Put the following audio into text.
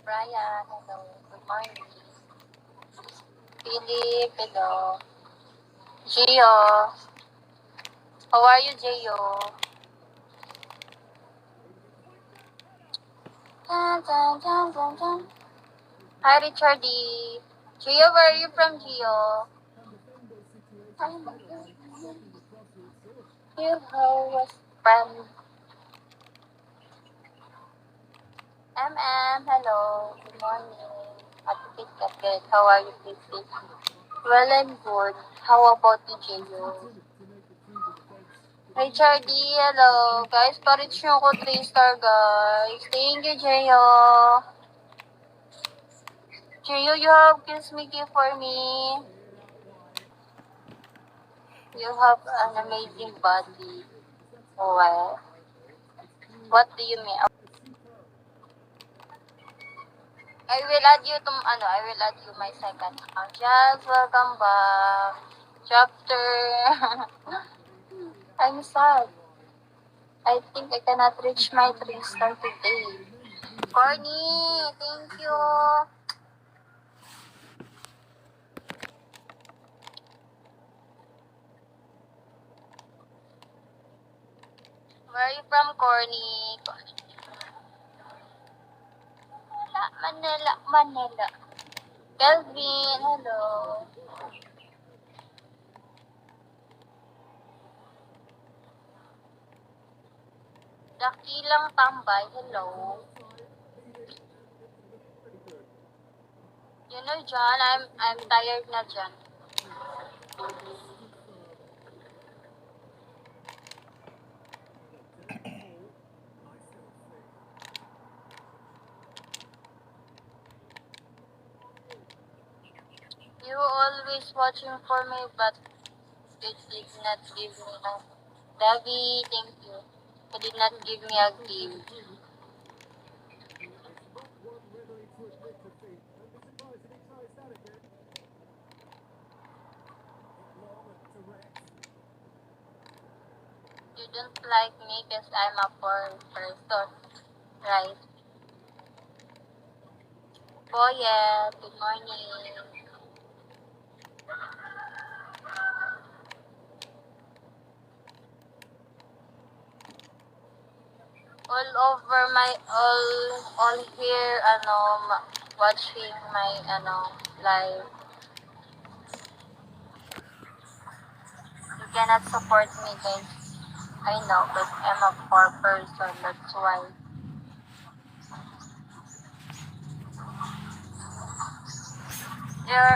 Brian, hello. Good morning. Philip, hello. Gio. How are you, Gio? Dun, dun, dun, dun, dun. Hi, Richardy. Gio, where are you from, Gio? You how was from hello. Good morning. Ate Kit, how are you, Kit? Well, I'm good. How about you, Gio? Hi, Chardy. Hello. Guys, pa-reach nyo ko 3-star, guys. Thank you, Gio. Gio, you have kiss me gift for me. You have an amazing body. Oh, well. What do you mean? I will add you my second account. Just welcome back. Chapter. I'm sad. I think I cannot reach my 3-star today. Corny, thank you. Where are you from, Corny? Manila. Kelvin, hello. Dakilang tambay, hello. You know, John, I'm tired na dyan. You always watching for me, but it did not give me a... Davy, thank you. You did not give me a gift. You don't like me because I'm a poor person, right? Boyet, good morning. All over my all here watching my live. You cannot support me, guys. I know, but I'm a poor person, that's why. You're